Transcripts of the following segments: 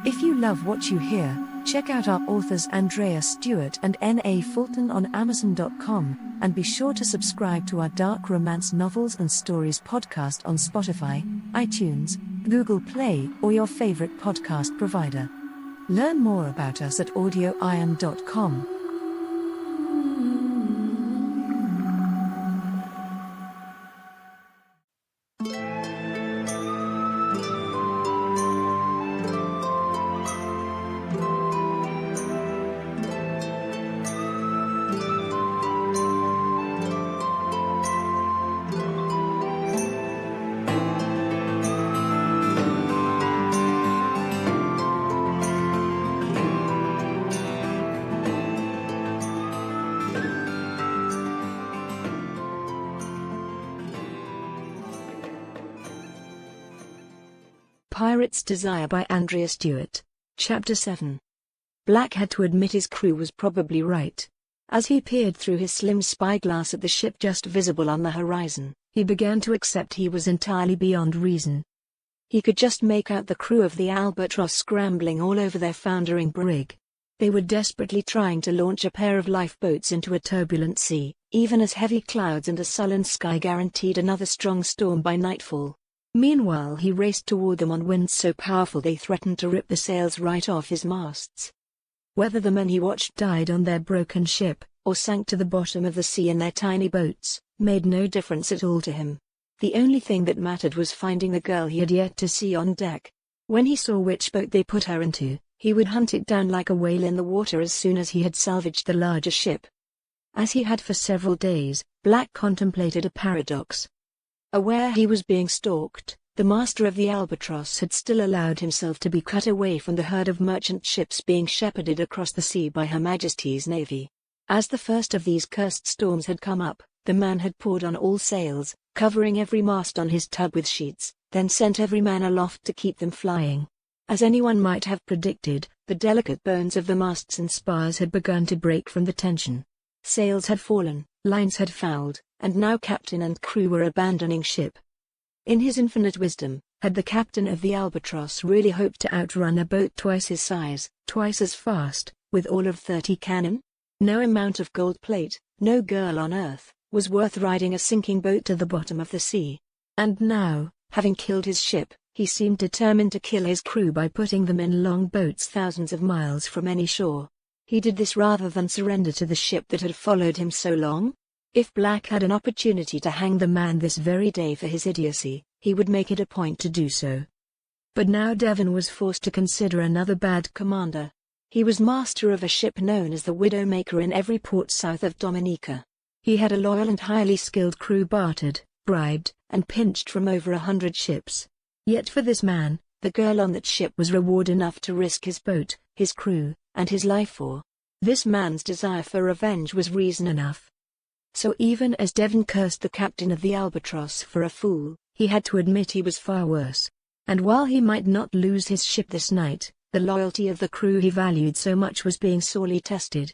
If you love what you hear, check out our authors Andreya Stuart and N.A. Fulton on Amazon.com, and be sure to subscribe to our dark romance novels and stories podcast on Spotify, iTunes, Google Play, or your favorite podcast provider. Learn more about us at AudioIron.com. Pirate's Desire by Andreya Stuart. Chapter 7. Black had to admit his crew was probably right. As he peered through his slim spyglass at the ship just visible on the horizon, he began to accept he was entirely beyond reason. He could just make out the crew of the Albatross scrambling all over their foundering brig. They were desperately trying to launch a pair of lifeboats into a turbulent sea, even as heavy clouds and a sullen sky guaranteed another strong storm by nightfall. Meanwhile he raced toward them on winds so powerful they threatened to rip the sails right off his masts. Whether the men he watched died on their broken ship, or sank to the bottom of the sea in their tiny boats, made no difference at all to him. The only thing that mattered was finding the girl he had yet to see on deck. When he saw which boat they put her into, he would hunt it down like a whale in the water as soon as he had salvaged the larger ship. As he had for several days, Black contemplated a paradox. Aware he was being stalked, the master of the Albatross had still allowed himself to be cut away from the herd of merchant ships being shepherded across the sea by Her Majesty's Navy. As the first of these cursed storms had come up, the man had poured on all sails, covering every mast on his tug with sheets, then sent every man aloft to keep them flying. As anyone might have predicted, the delicate bones of the masts and spars had begun to break from the tension. Sails had fallen, lines had fouled, and now captain and crew were abandoning ship. In his infinite wisdom, had the captain of the Albatross really hoped to outrun a boat twice his size, twice as fast, with all of 30 cannon? No amount of gold plate, no girl on earth, was worth riding a sinking boat to the bottom of the sea. And now, having killed his ship, he seemed determined to kill his crew by putting them in long boats thousands of miles from any shore. He did this rather than surrender to the ship that had followed him so long. If Black had an opportunity to hang the man this very day for his idiocy, he would make it a point to do so. But now Devon was forced to consider another bad commander. He was master of a ship known as the Widowmaker in every port south of Dominica. He had a loyal and highly skilled crew bartered, bribed, and pinched from over 100 ships. Yet for this man, the girl on that ship was reward enough to risk his boat, his crew, and his life for. This man's desire for revenge was reason enough. So even as Devon cursed the captain of the Albatross for a fool, he had to admit he was far worse. And while he might not lose his ship this night, the loyalty of the crew he valued so much was being sorely tested.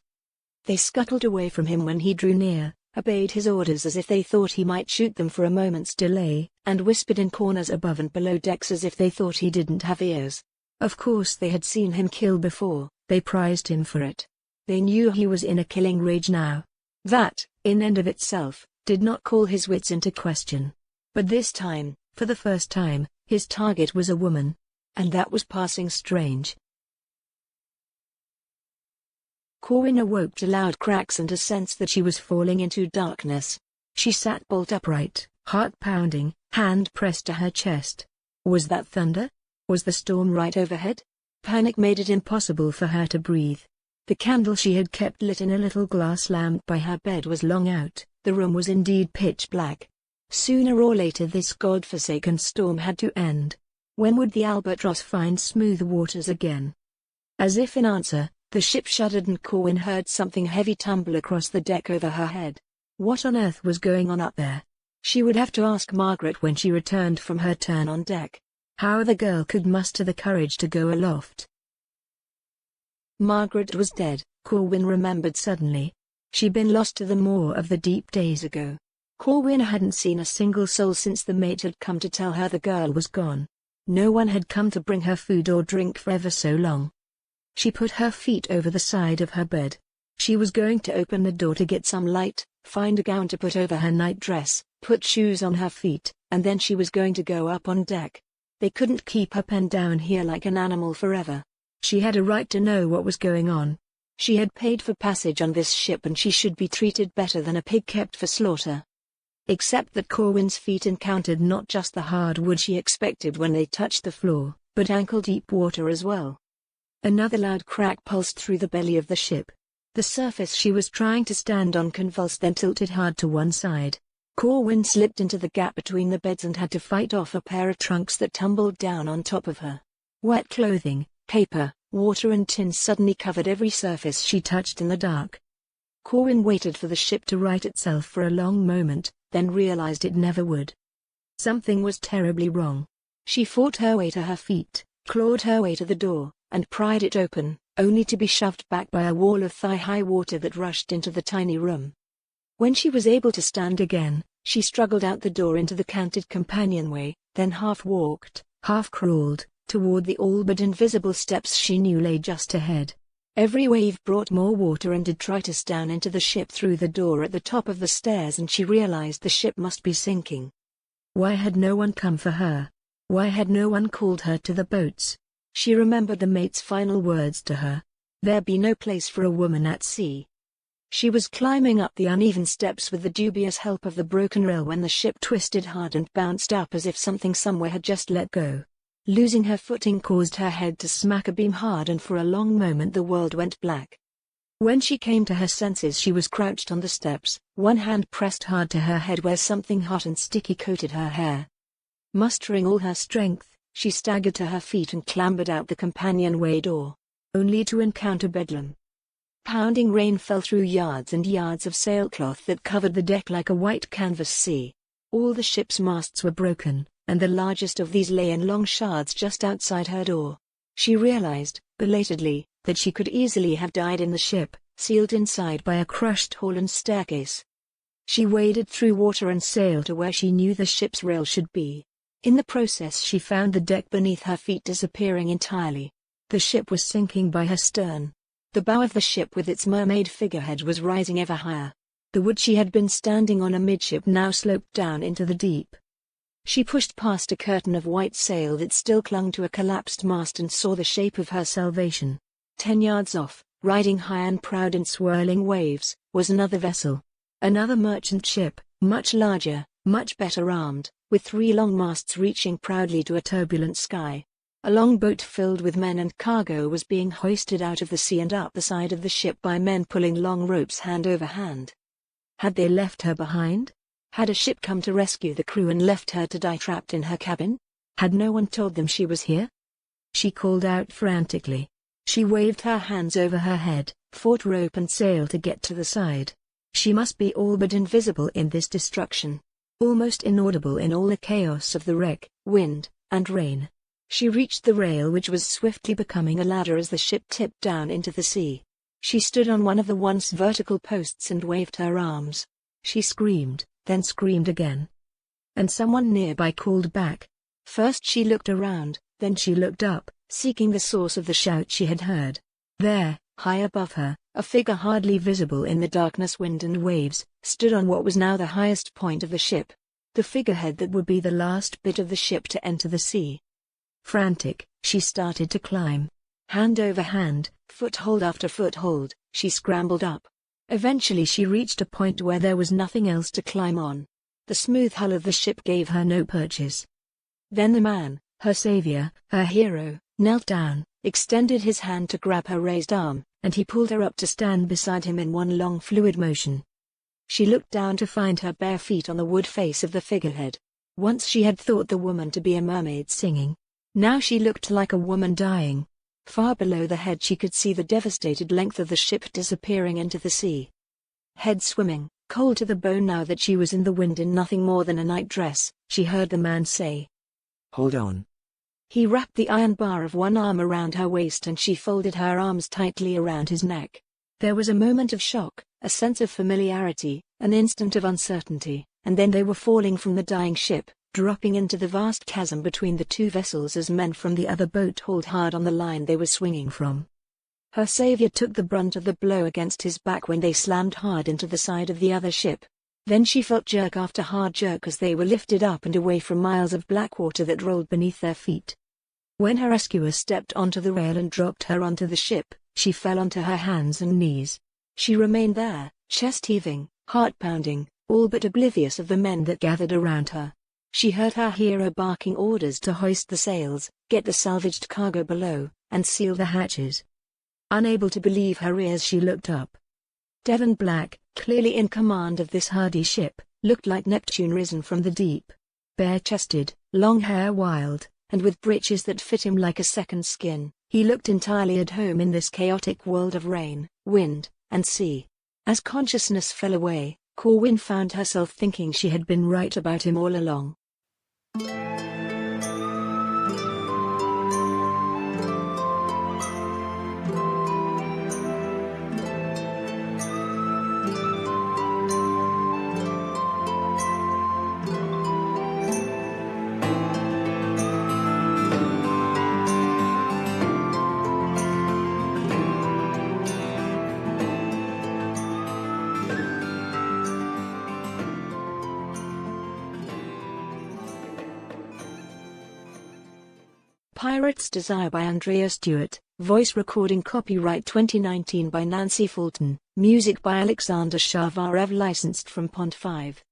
They scuttled away from him when he drew near, obeyed his orders as if they thought he might shoot them for a moment's delay, and whispered in corners above and below decks as if they thought he didn't have ears. Of course they had seen him kill before, they prized him for it. They knew he was in a killing rage now. That, in and of itself, did not call his wits into question. But this time, for the first time, his target was a woman. And that was passing strange. Corwin awoke to loud cracks and a sense that she was falling into darkness. She sat bolt upright, heart pounding, hand pressed to her chest. Was that thunder? Was the storm right overhead? Panic made it impossible for her to breathe. The candle she had kept lit in a little glass lamp by her bed was long out. The room was indeed pitch black. Sooner or later this god-forsaken storm had to end. When would the Albatross find smooth waters again? As if in answer, the ship shuddered and Corwin heard something heavy tumble across the deck over her head. What on earth was going on up there? She would have to ask Margaret when she returned from her turn on deck. How the girl could muster the courage to go aloft. Margaret was dead, Corwin remembered suddenly. She'd been lost to the maw of the deep days ago. Corwin hadn't seen a single soul since the mate had come to tell her the girl was gone. No one had come to bring her food or drink for ever so long. She put her feet over the side of her bed. She was going to open the door to get some light, find a gown to put over her nightdress, put shoes on her feet, and then she was going to go up on deck. They couldn't keep her penned down here like an animal forever. She had a right to know what was going on. She had paid for passage on this ship and she should be treated better than a pig kept for slaughter. Except that Corwin's feet encountered not just the hard wood she expected when they touched the floor, but ankle-deep water as well. Another loud crack pulsed through the belly of the ship. The surface she was trying to stand on convulsed then tilted hard to one side. Corwin slipped into the gap between the beds and had to fight off a pair of trunks that tumbled down on top of her. Wet clothing, paper, water and tin suddenly covered every surface she touched in the dark. Corwin waited for the ship to right itself for a long moment, then realized it never would. Something was terribly wrong. She fought her way to her feet, clawed her way to the door, and pried it open, only to be shoved back by a wall of thigh-high water that rushed into the tiny room. When she was able to stand again, she struggled out the door into the canted companionway, then half-walked, half-crawled, toward the all but invisible steps she knew lay just ahead. Every wave brought more water and detritus down into the ship through the door at the top of the stairs, and she realized the ship must be sinking. Why had no one come for her? Why had no one called her to the boats? She remembered the mate's final words to her. There be no place for a woman at sea. She was climbing up the uneven steps with the dubious help of the broken rail when the ship twisted hard and bounced up as if something somewhere had just let go. Losing her footing caused her head to smack a beam hard, and for a long moment the world went black. When she came to her senses, she was crouched on the steps, one hand pressed hard to her head where something hot and sticky coated her hair. Mustering all her strength, she staggered to her feet and clambered out the companionway door, only to encounter bedlam. Pounding rain fell through yards and yards of sailcloth that covered the deck like a white canvas sea. All the ship's masts were broken, and the largest of these lay in long shards just outside her door. She realized, belatedly, that she could easily have died in the ship, sealed inside by a crushed hull and staircase. She waded through water and sailed to where she knew the ship's rail should be. In the process she found the deck beneath her feet disappearing entirely. The ship was sinking by her stern. The bow of the ship with its mermaid figurehead was rising ever higher. The wood she had been standing on amidship now sloped down into the deep. She pushed past a curtain of white sail that still clung to a collapsed mast and saw the shape of her salvation. 10 yards off, riding high and proud in swirling waves, was another vessel. Another merchant ship, much larger, much better armed, with 3 long masts reaching proudly to a turbulent sky. A longboat filled with men and cargo was being hoisted out of the sea and up the side of the ship by men pulling long ropes hand over hand. Had they left her behind? Had a ship come to rescue the crew and left her to die trapped in her cabin? Had no one told them she was here? She called out frantically. She waved her hands over her head, fought rope and sail to get to the side. She must be all but invisible in this destruction. Almost inaudible in all the chaos of the wreck, wind, and rain. She reached the rail, which was swiftly becoming a ladder as the ship tipped down into the sea. She stood on one of the once vertical posts and waved her arms. She screamed, then screamed again. And someone nearby called back. First she looked around, then she looked up, seeking the source of the shout she had heard. There, high above her, a figure hardly visible in the darkness, wind and waves, stood on what was now the highest point of the ship. The figurehead that would be the last bit of the ship to enter the sea. Frantic, she started to climb. Hand over hand, foothold after foothold, she scrambled up. Eventually she reached a point where there was nothing else to climb on. The smooth hull of the ship gave her no purchase. Then the man, her savior, her hero, knelt down, extended his hand to grab her raised arm, and he pulled her up to stand beside him in one long fluid motion. She looked down to find her bare feet on the wood face of the figurehead. Once she had thought the woman to be a mermaid singing. Now she looked like a woman dying. Far below the head she could see the devastated length of the ship disappearing into the sea. Head swimming, cold to the bone now that she was in the wind in nothing more than a nightdress, she heard the man say, "Hold on." He wrapped the iron bar of one arm around her waist and she folded her arms tightly around his neck. There was a moment of shock, a sense of familiarity, an instant of uncertainty, and then they were falling from the dying ship, dropping into the vast chasm between the two vessels as men from the other boat hauled hard on the line they were swinging from. Her savior took the brunt of the blow against his back when they slammed hard into the side of the other ship. Then she felt jerk after hard jerk as they were lifted up and away from miles of black water that rolled beneath their feet. When her rescuer stepped onto the rail and dropped her onto the ship, she fell onto her hands and knees. She remained there, chest heaving, heart pounding, all but oblivious of the men that gathered around her. She heard her hero barking orders to hoist the sails, get the salvaged cargo below, and seal the hatches. Unable to believe her ears, she looked up. Devon Black, clearly in command of this hardy ship, looked like Neptune risen from the deep. Bare-chested, long hair wild, and with breeches that fit him like a second skin, he looked entirely at home in this chaotic world of rain, wind, and sea. As consciousness fell away, Corwin found herself thinking she had been right about him all along. Pirate's Desire by Andreya Stuart, voice recording copyright 2019 by Nancy Fulton, music by Alexander Shavarev, licensed from Pond 5.